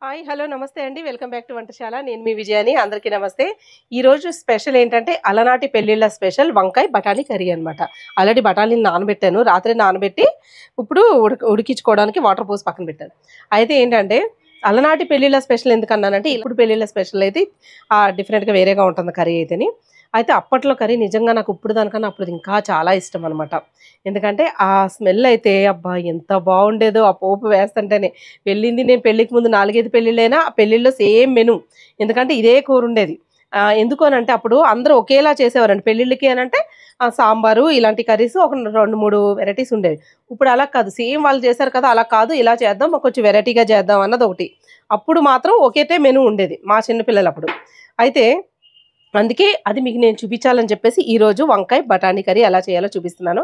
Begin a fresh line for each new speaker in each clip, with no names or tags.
Hi hello నమస్తే అండి. Welcome back to Vantashala. నేను మీ విజయాని. అందరికీ నమస్తే. ఈరోజు స్పెషల్ ఏంటంటే అలనాటి పెళ్ళిళ్ళ స్పెషల్ వంకాయ బఠానీ కర్రీ అనమాట. ఆల్రెడీ బఠానీని నానబెట్టాను, రాత్రి నానబెట్టి ఇప్పుడు ఉడికించుకోవడానికి వాటర్ పోసి పక్కన పెట్టాను. అయితే ఏంటంటే అలనాటి పెళ్ళిళ్ళ స్పెషల్ ఎందుకన్నానంటే ఇప్పుడు పెళ్ళిళ్ళ స్పెషల్ అయితే డిఫరెంట్గా వేరేగా ఉంటుంది కర్రీ అయితేని. అయితే అప్పట్లో కర్రీ నిజంగా నాకు ఇప్పుడు దానికన్నా అప్పుడు ఇంకా చాలా ఇష్టం అనమాట. ఎందుకంటే ఆ స్మెల్ అయితే అబ్బా ఎంత బాగుండేదో ఆ పోపు వేస్తుంటేనే. వెళ్ళింది నేను పెళ్ళికి ముందు 4, 5 పెళ్ళిళ్ళైనా ఆ పెళ్ళిళ్ళలో సేమ్ మెను. ఎందుకంటే ఇదే కూర ఉండేది. ఎందుకు అనంటే అప్పుడు అందరూ ఒకేలా చేసేవారండి పెళ్ళిళ్ళకి అనంటే సాంబారు ఇలాంటి కర్రీస్ ఒక 2, 3 వెరైటీస్ ఉండేవి. ఇప్పుడు అలా కాదు, సేమ్ వాళ్ళు చేశారు కదా అలా కాదు, ఇలా చేద్దాం కొంచెం వెరైటీగా చేద్దాం అన్నది ఒకటి. అప్పుడు మాత్రం ఒకేటే మెను ఉండేది మా చిన్నపిల్లలప్పుడు. అయితే అందుకే అది మీకు నేను చూపించాలని చెప్పేసి ఈరోజు వంకాయ బఠానీ కర్రీ ఎలా చేయాలో చూపిస్తున్నాను.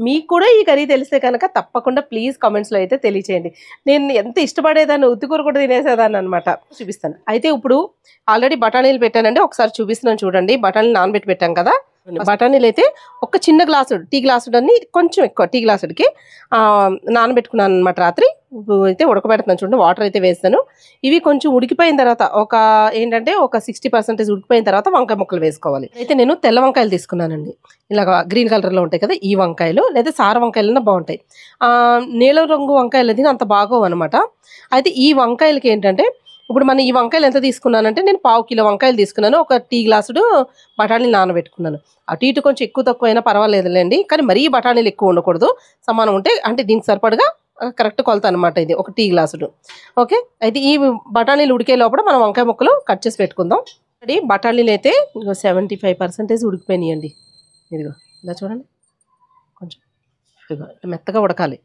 మీకు కూడా ఈ కర్రీ తెలిస్తే కనుక తప్పకుండా ప్లీజ్ కామెంట్స్లో అయితే తెలియచేయండి. నేను ఎంత ఇష్టపడేదాన్ని, ఉత్తికూర కూడా తినేసేదాన్ని అనమాట. చూపిస్తాను. అయితే ఇప్పుడు ఆల్రెడీ బఠానీలు పెట్టానండి, ఒకసారి చూపిస్తున్నాను చూడండి. బఠానీలు నానబెట్టి పెట్టాం కదా, బఠానీలు అయితే ఒక చిన్న గ్లాసుడు, టీ గ్లాసుడు అని కొంచెం ఎక్కువ టీ గ్లాసుడికి నానబెట్టుకున్నాను అనమాట రాత్రి. అయితే ఉడకబెడుతున్నాను చూడండి, వాటర్ అయితే వేస్తాను. ఇవి కొంచెం ఉడికిపోయిన తర్వాత ఏంటంటే ఒక 60% ఉడికిపోయిన తర్వాత వంకాయ ముక్కలు వేసుకోవాలి. అయితే నేను తెల్ల వంకాయలు తీసుకున్నానండి, ఇలాగ గ్రీన్ కలర్లో ఉంటాయి కదా ఈ వంకాయలు, లేదా సార వంకాయలన్నా బాగుంటాయి. నీలం రంగు వంకాయలు అది అంత బాగోవు అనమాట. అయితే ఈ వంకాయలకి ఏంటంటే ఇప్పుడు మనం ఈ వంకాయలు ఎంత తీసుకున్నానంటే నేను 1/2 కిలో వంకాయలు తీసుకున్నాను, ఒక టీ గ్లాసుడు బఠానీలు నానబెట్టుకున్నాను. అటు ఇటు కొంచెం ఎక్కువ తక్కువ అయినా పర్వాలేదులేండి, కానీ మరీ బఠానీలు ఎక్కువ ఉండకూడదు, సమానం ఉంటే అంటే దీనికి సరిపడగా కరెక్ట్ కొలత అనమాట ఇది, ఒక టీ గ్లాసుడు. ఓకే, అయితే ఈ బఠానీలు ఉడికే లోపల మనం వంకాయ ముక్కలు కట్ చేసి పెట్టుకుందాం. అది బఠానీలు అయితే 75% ఉడికిపోయినాయండి. ఇదిగో ఇలా చూడండి, కొంచెం ఇదిగో మెత్తగా ఉడకాలి.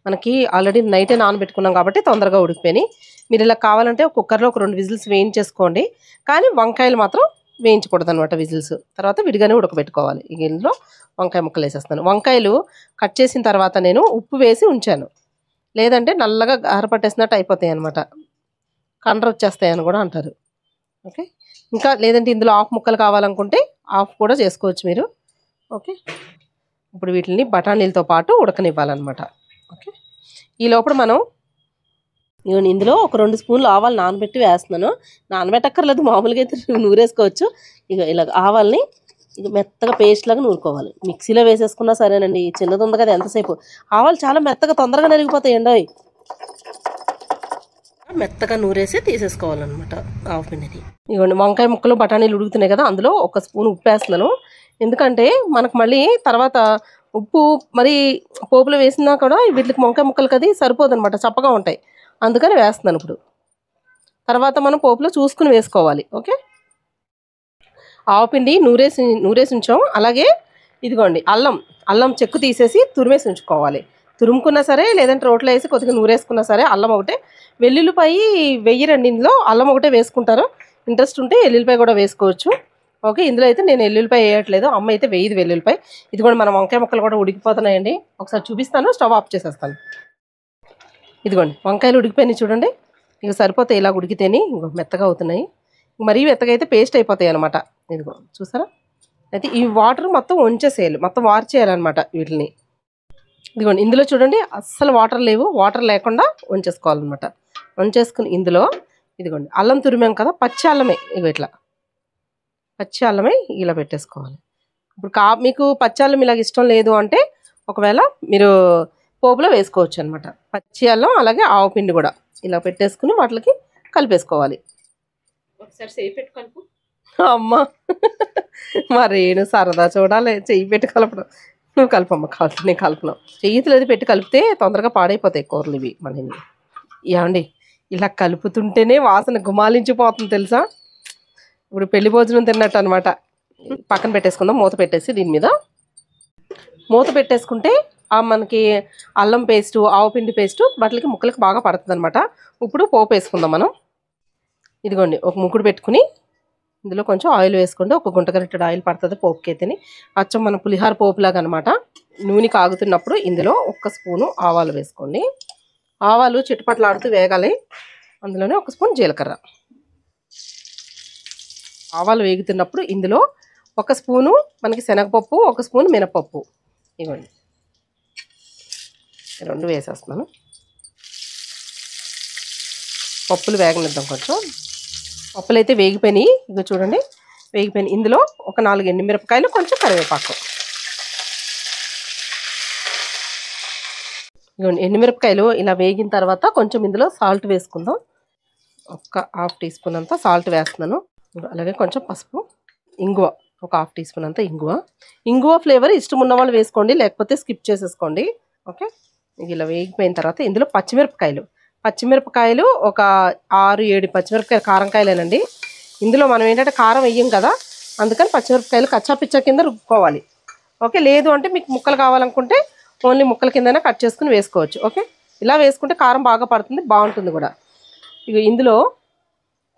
మనకి ఆల్రెడీ నైటే నానబెట్టుకున్నాం కాబట్టి తొందరగా ఉడికిపోయినాయి. మీరు ఇలా కావాలంటే కుక్కర్లో ఒక 2 విజిల్స్ వేయించేసుకోండి, కానీ వంకాయలు మాత్రం వేయించకూడదు అనమాట విజిల్స్. తర్వాత విడిగానే ఉడకబెట్టుకోవాలి. ఇందులో వంకాయ ముక్కలు వేసేస్తాను. వంకాయలు కట్ చేసిన తర్వాత నేను ఉప్పు వేసి ఉంచాను, లేదంటే నల్లగా గారపట్టేసినట్టు అయిపోతాయి అనమాట, కండ్ర వచ్చేస్తాయని కూడా అంటారు. ఓకే, ఇంకా లేదంటే ఇందులో ఆఫ్ ముక్కలు కావాలనుకుంటే ఆఫ్ కూడా చేసుకోవచ్చు మీరు. ఓకే, ఇప్పుడు వీటిని బఠానీలతో పాటు ఉడకనివ్వాలన్నమాట. ఓకే, ఈ లోపల మనం ఇందులో ఒక 2 స్పూన్లు ఆవాలు నానబెట్టి వేస్తున్నాను. నానబెట్టక్కర్లేదు, మామూలుగా అయితే నూరేసుకోవచ్చు. ఇక ఇలా ఆవాల్ని ఇక మెత్తగా పేస్ట్ లాగా నూరుకోవాలి. మిక్సీలో వేసేసుకున్నా సరేనండి, చిన్నది ఉంది కదా ఎంతసేపు. ఆవాలు చాలా మెత్తగా తొందరగా నలిగిపోతాయండి, అవి మెత్తగా నూరేసి తీసేసుకోవాలన్నమాట ఆవు పిండిని. ఇవ్వండి వంకాయ ముక్కలు బఠానీలు ఉడుకుతున్నాయి కదా, అందులో 1 స్పూన్ ఉప్పు వేస్తున్నాను. ఎందుకంటే మనకు మళ్ళీ తర్వాత ఉప్పు మరి పోపులో వేసినా కూడా వీటికి వంకాయ ముక్కలు కది సరిపోదన్నమాట, చప్పగా ఉంటాయి, అందుకని వేస్తున్నాను ఇప్పుడు. తర్వాత మనం పోపులో చూసుకుని వేసుకోవాలి. ఓకే, ఆవుపిండి నూరేసి ఉంచాం. అలాగే ఇదిగోండి అల్లం చెక్కు తీసేసి తురిమేసి ఉంచుకోవాలి. తురుముకున్నా సరే, లేదంటే రోట్లో వేసి కొద్దిగా నూరేసుకున్నా సరే. అల్లం ఒకటే, వెల్లుల్లిపాయి వెయ్యరండి ఇందులో, అల్లం ఒకటే వేసుకుంటారు. ఇంట్రెస్ట్ ఉంటే ఎల్లుల్లిపాయ కూడా వేసుకోవచ్చు. ఓకే, ఇందులో అయితే నేను ఎల్లుల్లిపాయ వేయట్లేదు, అమ్మ అయితే వేయదు వెల్లుల్లిపాయ. ఇది కూడా మన వంకాయ ముక్కలు కూడా ఉడికిపోతున్నాయండి, ఒకసారి చూపిస్తాను. స్టవ్ ఆఫ్ చేసేస్తాను. ఇదిగోండి వంకాయలు ఉడికిపోయినాయి చూడండి, ఇక సరిపోతాయి ఇలా ఉడికితేనే. ఇంకో మెత్తగా అవుతున్నాయి, మరీ మెత్తగా అయితే పేస్ట్ అయిపోతాయి అనమాట. ఇదిగో చూసారా. అయితే ఈ వాటర్ మొత్తం వంచేసేయాలి, మొత్తం వార్చేయాలన్నమాట వీటిని. ఇదిగోండి ఇందులో చూడండి అస్సలు వాటర్ లేవు, వాటర్ లేకుండా వంచేసుకోవాలన్నమాట. వంచేసుకుని ఇందులో ఇదిగోండి అల్లం తురిమాం కదా, పచ్చి అల్లమే, ఇగో ఇట్లా పచ్చి అల్లమే ఇలా పెట్టేసుకోవాలి. ఇప్పుడు మీకు పచ్చి అల్లం ఇలాగ ఇష్టం లేదు అంటే ఒకవేళ మీరు పోపులో వేసుకోవచ్చు అనమాట. పచ్చి అల్లం అలాగే ఆవు పిండి కూడా ఇలా పెట్టేసుకుని వాటికి కలిపేసుకోవాలి. ఒకసారి చెయ్యి పెట్టి కలుపు. అమ్మ మరేను సరదా చూడాలి, చెయ్యి పెట్టి కలపడం. నువ్వు కలపమ్మ, నేను కలపను. చెయ్యితులు అది పెట్టి కలిపితే తొందరగా పాడైపోతాయి కూరలు ఇవి మనవి. ఏమండి ఇలా కలుపుతుంటేనే వాసన గుమాలించిపోతుంది తెలుసా. ఇప్పుడు పెళ్లి భోజనం తిన్నట్టు అనమాట. పక్కన పెట్టేసుకుందాం, మూత పెట్టేసి దీని మీద మూత పెట్టేసుకుంటే మనకి అల్లం పేస్టు ఆవు పిండి పేస్టు బట్టలకి ముక్కలకి బాగా పడుతుంది అనమాట. ఇప్పుడు పోపు వేసుకుందాం మనం. ఇదిగోండి ఒక ముక్కుడు పెట్టుకుని ఇందులో కొంచెం ఆయిల్ వేసుకోండి, ఒక గుంటగరిటెడు ఆయిల్ పడుతుంది పోపుకి అయితేనే, అచ్చం మన పులిహార పోపులాగా అనమాట. నూనె కాగుతున్నప్పుడు ఇందులో 1 స్పూను ఆవాలు వేసుకోండి. ఆవాలు చిటపట్లాడుతూ వేగాలి. అందులోనే 1 స్పూన్ జీలకర్ర. ఆవాలు వేగుతున్నప్పుడు ఇందులో 1 స్పూను మనకి శనగపప్పు, 1 స్పూన్ మినపప్పు, ఇవ్వండి 2 వేసేస్తున్నాను. పప్పులు వేగనిద్దాం కొంచెం. పప్పులు అయితే వేగిపోయినాయి, ఇక చూడండి వేగిపోయినాయి. ఇందులో ఒక 4 ఎండుమిరపకాయలు, కొంచెం కరివేపాకు. ఇదిగోండి ఎండుమిరపకాయలు ఇలా వేగిన తర్వాత కొంచెం ఇందులో సాల్ట్ వేసుకుందాం. ఒక 1/2 టీ స్పూన్ అంతా సాల్ట్ వేస్తున్నాను. అలాగే కొంచెం పసుపు, ఇంగువ ఒక 1/2 టీ స్పూన్ అంతా ఇంగువ ఫ్లేవర్ ఇష్టం ఉన్న వాళ్ళు వేసుకోండి, లేకపోతే స్కిప్ చేసేసుకోండి. ఓకే, ఇలా వేగిపోయిన తర్వాత ఇందులో పచ్చిమిరపకాయలు ఒక 6-7 పచ్చిమిరపకాయలు, కారంకాయలేనండి. ఇందులో మనం ఏంటంటే కారం వేయం కదా, అందుకని పచ్చిమిరపకాయలు కచ్చాపిచ్చా కింద రుబ్బుకోవాలి. ఓకే, లేదు అంటే మీకు ముక్కలు కావాలనుకుంటే ఓన్లీ ముక్కల కిందనే కట్ చేసుకుని వేసుకోవచ్చు. ఓకే, ఇలా వేసుకుంటే కారం బాగా పడుతుంది, బాగుంటుంది కూడా. ఇక ఇందులో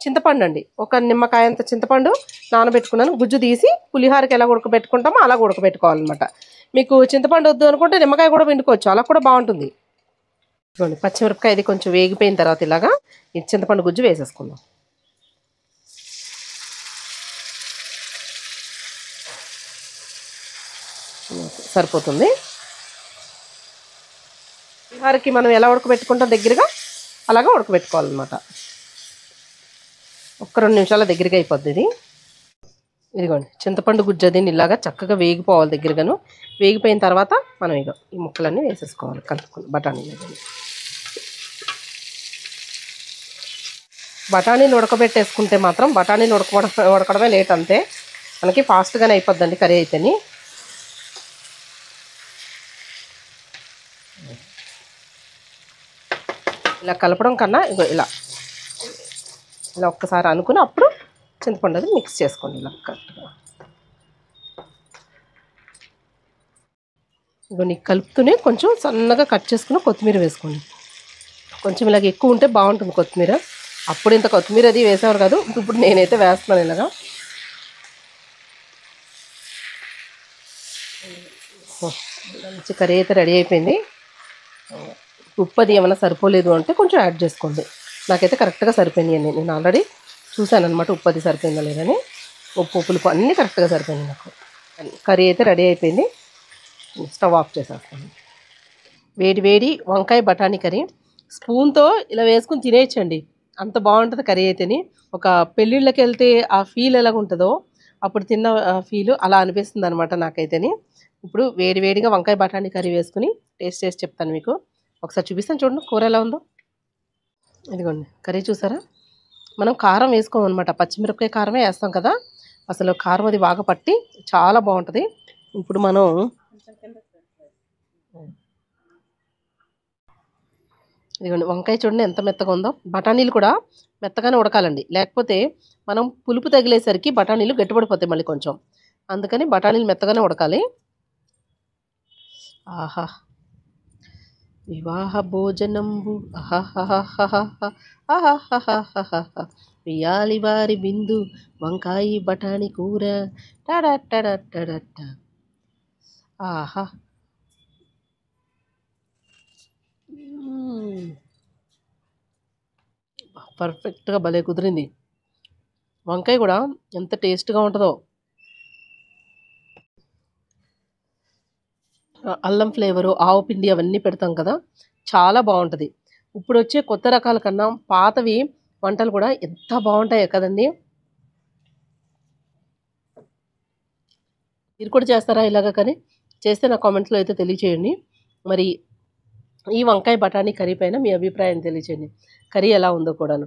చింతపండు అండి, ఒక నిమ్మకాయ అంత చింతపండు నానబెట్టుకున్నాను. గుజ్జు తీసి పులిహోరకి ఎలా ఉడకబెట్టుకుంటామో అలా ఉడకబెట్టుకోవాలన్నమాట. మీకు చింతపండు వద్దు అనుకుంటే నిమ్మకాయ కూడా పిండుకోవచ్చు, అలా కూడా బాగుంటుంది. చూడండి పచ్చిమిరపకాయ ఇది కొంచెం వేగిపోయిన తర్వాత ఇలాగా ఈ చింతపండు గుజ్జు వేసేసుకుందాం. సరిపోతుంది. పులిహోరకి మనం ఎలా ఉడకబెట్టుకుంటాం దగ్గరగా అలాగా ఉడకబెట్టుకోవాలన్నమాట. ఒక్క 2 నిమిషాల దగ్గరగా అయిపోద్ది ఇది. ఇదిగోండి చింతపండు గుజ్జు దీన్ని ఇలాగా చక్కగా వేగిపోవాలి దగ్గరగాను. వేగిపోయిన తర్వాత మనం ఇక ఈ ముక్కలన్నీ వేసేసుకోవాలి కలుపుకొని. బఠానీలు ఉడకబెట్టేసుకుంటే మాత్రం బఠానీలు ఉడకడమే లేట్, అంతే మనకి ఫాస్ట్గానే అయిపోద్దండి కర్రీ అయితేని. ఇలా కలపడం కన్నా ఇగో ఇలా ఒక్కసారి అనుకుని అప్పుడు చింతపండు అది మిక్స్ చేసుకోండి ఇలా కరెక్ట్గా. ఇగో నీకు కలుపుతూనే కొంచెం సన్నగా కట్ చేసుకుని కొత్తిమీర వేసుకోండి. కొంచెం ఇలాగ ఎక్కువ ఉంటే బాగుంటుంది కొత్తిమీర. అప్పుడు ఇంత కొత్తిమీర అది వేసేవారు కాదు, ఇప్పుడు నేనైతే వేస్తున్నాను ఇలాగా. మంచి కర్రీ అయితే రెడీ అయిపోయింది. ఉప్పు అది ఏమైనా సరిపోలేదు అంటే కొంచెం యాడ్ చేసుకోండి. నాకైతే కరెక్ట్గా సరిపోయినాయండి, నేను ఆల్రెడీ చూశాను అనమాట ఉప్పు అది సరిపోయిందా లేదని. ఉప్పు పులుపు అన్నీ కరెక్ట్గా సరిపోయింది నాకు. కర్రీ అయితే రెడీ అయిపోయింది. స్టవ్ ఆఫ్ చేసేస్తాను. వేడి వంకాయ బఠానీ కర్రీ స్పూన్తో ఇలా వేసుకుని తినేయచ్చండి, అంత బాగుంటుంది కర్రీ అయితేని. ఒక పెళ్ళిళ్ళకి వెళ్తే ఆ ఫీల్ ఎలాగ ఉంటుందో అప్పుడు తిన్న ఫీలు అలా అనిపిస్తుంది అనమాట నాకైతేని. ఇప్పుడు వేడిగా వంకాయ బఠానీ కర్రీ వేసుకుని టేస్ట్ చేసి చెప్తాను మీకు. ఒకసారి చూపిస్తాను చూడండి కూర ఎలా ఉందో. ఇదిగోండి కర్రీ చూసారా, మనం కారం వేసుకోమన్నమాట, పచ్చిమిరపకాయ కారమే వేస్తాం కదా, అసలు కారం అది బాగా పట్టి చాలా బాగుంటుంది. ఇప్పుడు మనం ఇదిగోండి వంకాయ చూడండి ఎంత మెత్తగా ఉందో. బఠానీలు కూడా మెత్తగానే ఉడకాలండి, లేకపోతే మనం పులుపు తగిలేసరికి బఠానీలు గట్టిపడిపోతాయి మళ్ళీ కొంచెం, అందుకని బఠానీలు మెత్తగానే ఉడకాలి. ఆహా వివాహ భోజనంబు వియాలి వారి బిందు వంకాయి బఠానీ కూర టడట్టడట్టడట్ట. ఆహా పర్ఫెక్ట్గా భలే కుదిరింది. వంకాయ కూడా ఎంత టేస్ట్గా ఉంటుందో. అల్లం ఫ్లేవరు, ఆవు పిండి అవన్నీ పెడతాం కదా, చాలా బాగుంటుంది. ఇప్పుడు వచ్చే కొత్త రకాల కన్నా పాతవి వంటలు కూడా ఎంత బాగుంటాయో కదండి. మీరు కూడా చేస్తారా ఇలాగ కర్రీ? చేస్తే నా కామెంట్స్లో అయితే తెలియచేయండి. మరి ఈ వంకాయ బఠానీ కర్రీ పైన మీ అభిప్రాయం తెలియచేయండి, కర్రీ ఎలా ఉందో కూడాను.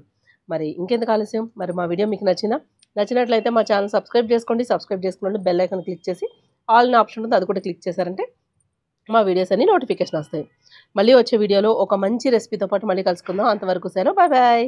మరి ఇంకెందుకు ఆలస్యం, మరి మా వీడియో మీకు నచ్చినట్లయితే మా ఛానల్ సబ్స్క్రైబ్ చేసుకోండి. బెల్ ఐకాన్ క్లిక్ చేసి ఆల్ అనే ఆప్షన్ ఉంటుంది, అది కూడా క్లిక్ చేశారంటే మా వీడియోస్ అన్ని నోటిఫికేషన్ వస్తాయి. మళ్ళీ వచ్చే వీడియోలో ఒక మంచి రెసిపీతో పాటు మళ్ళీ కలుసుకుందాం. అంతవరకు సెలవు, బాయ్ బాయ్.